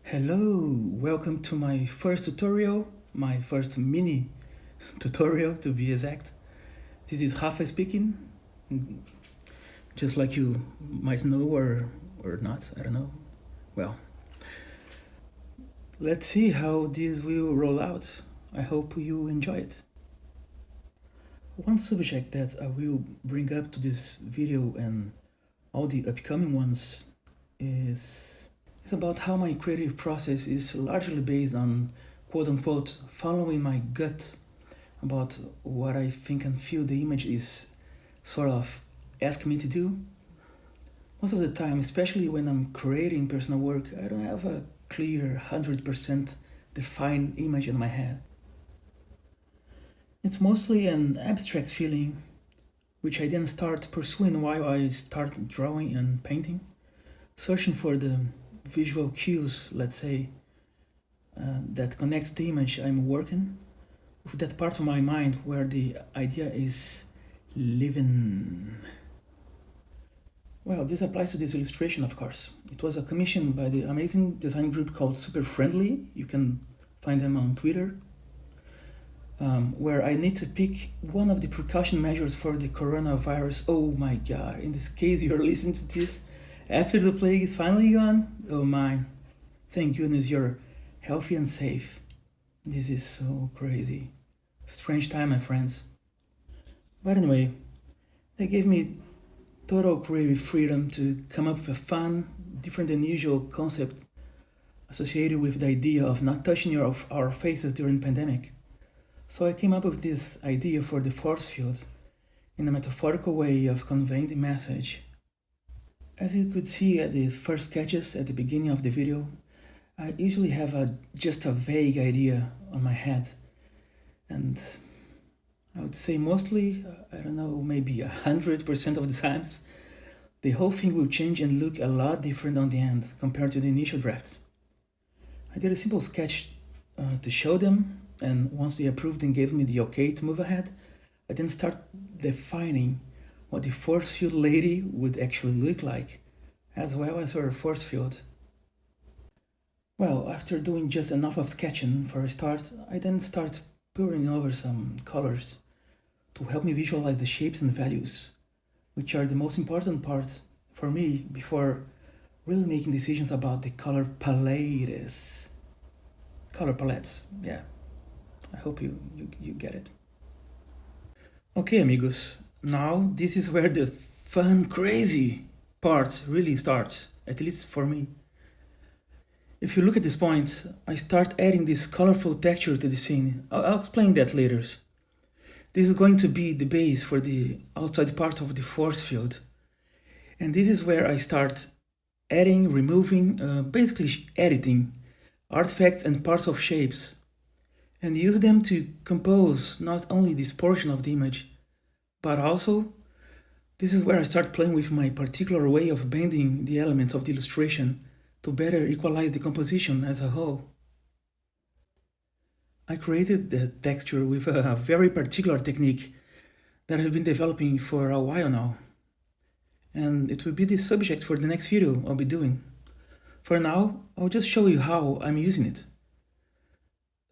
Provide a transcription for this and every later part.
Hello, welcome to my first tutorial, my first mini tutorial to be exact. This is Rafa speaking, just like you might know or not, I don't know. Well, let's see how this will roll out. I hope you enjoy it. One subject that I will bring up to this video and all the upcoming ones is about how my creative process is largely based on quote-unquote following my gut about what I think and feel the image is sort of asking me to do. Most of the time, especially when I'm creating personal work, I don't have a clear 100% defined image in my head. It's mostly an abstract feeling, which I then start pursuing while I start drawing and painting, searching for the visual cues, let's say, that connects the image I'm working with that part of my mind where the idea is living. Well, this applies to this illustration, of course. It was a commission by the amazing design group called Super Friendly. You can find them on Twitter, where I need to pick one of the precaution measures for the coronavirus. Oh my god, in this case you're listening to this after the plague is finally gone. Oh my, thank goodness you're healthy and safe. This is so crazy. Strange time, my friends. But anyway, they gave me total creative freedom to come up with a fun, different than usual concept associated with the idea of not touching our faces during pandemic. So I came up with this idea for the force field in a metaphorical way of conveying the message. As you could see at the first sketches at the beginning of the video, I usually have just a vague idea on my head, and I would say mostly, I don't know, maybe 100% of the times, the whole thing will change and look a lot different on the end compared to the initial drafts. I did a simple sketch to show them, and once they approved and gave me the okay to move ahead, I then start defining what the force field lady would actually look like, as well as her force field. Well, after doing just enough of sketching for a start, I then start pouring over some colors to help me visualize the shapes and values, which are the most important part for me before really making decisions about the color palettes. Color palettes, yeah. I hope you get it. Okay, amigos, now this is where the fun, crazy part really starts, at least for me. If you look at this point, I start adding this colorful texture to the scene. I'll explain that later. This is going to be the base for the outside part of the force field. And this is where I start adding, removing, basically editing artifacts and parts of shapes, and use them to compose not only this portion of the image, but also this is where I start playing with my particular way of bending the elements of the illustration to better equalize the composition as a whole. I created the texture with a very particular technique that I've been developing for a while now, and it will be the subject for the next video I'll be doing. For now, I'll just show you how I'm using it.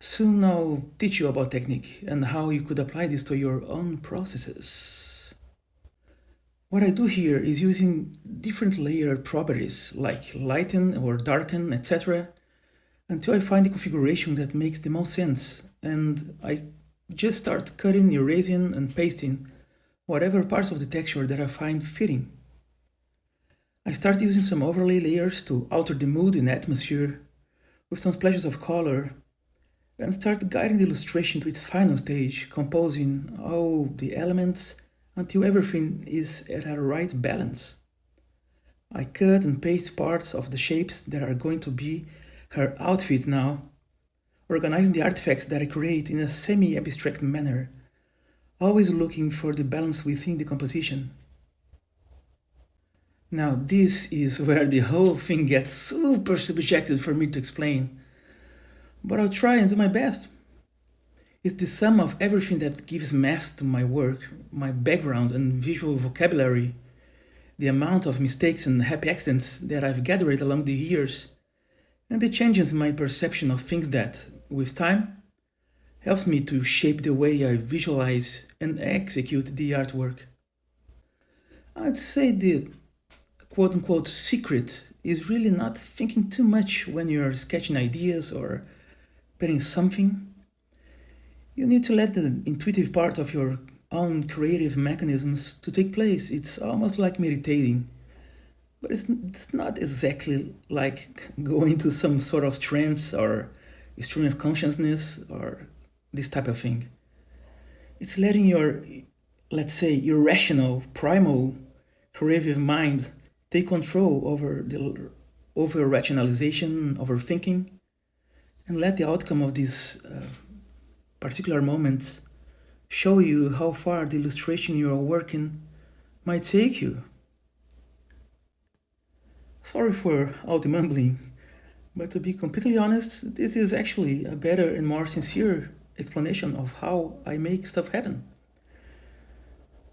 Soon I'll teach you about technique and how you could apply this to your own processes. What I do here is using different layer properties like lighten or darken, etc. until I find the configuration that makes the most sense, and I just start cutting, erasing and pasting whatever parts of the texture that I find fitting. I start using some overlay layers to alter the mood and atmosphere with some splashes of color, and start guiding the illustration to its final stage, composing all the elements until everything is at a right balance. I cut and paste parts of the shapes that are going to be her outfit now, organizing the artifacts that I create in a semi-abstract manner, always looking for the balance within the composition. Now this is where the whole thing gets super subjective for me to explain, but I'll try and do my best. It's the sum of everything that gives mass to my work, my background and visual vocabulary, the amount of mistakes and happy accidents that I've gathered along the years, And it changes my perception of things that, with time, helps me to shape the way I visualize and execute the artwork. I'd say the quote unquote secret is really not thinking too much when you're sketching ideas or painting something. You need to let the intuitive part of your own creative mechanisms to take place. It's almost like meditating, but it's not exactly like going to some sort of trance or stream of consciousness or this type of thing. It's letting your, let's say, irrational, primal, creative mind take control over rationalization, overthinking, and let the outcome of these particular moments show you how far the illustration you are working might take you. Sorry for all the mumbling, but to be completely honest, this is actually a better and more sincere explanation of how I make stuff happen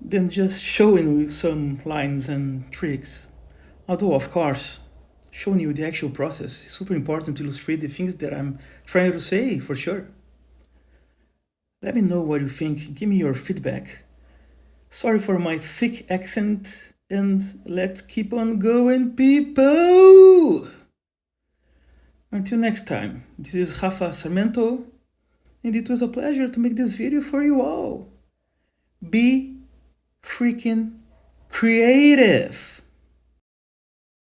than just showing you some lines and tricks. Although, of course, showing you the actual process is super important to illustrate the things that I'm trying to say, for sure. Let me know what you think, give me your feedback. Sorry for my thick accent, and let's keep on going, people! Until next time, this is Rafa Sarmento, and it was a pleasure to make this video for you all. Be freaking creative!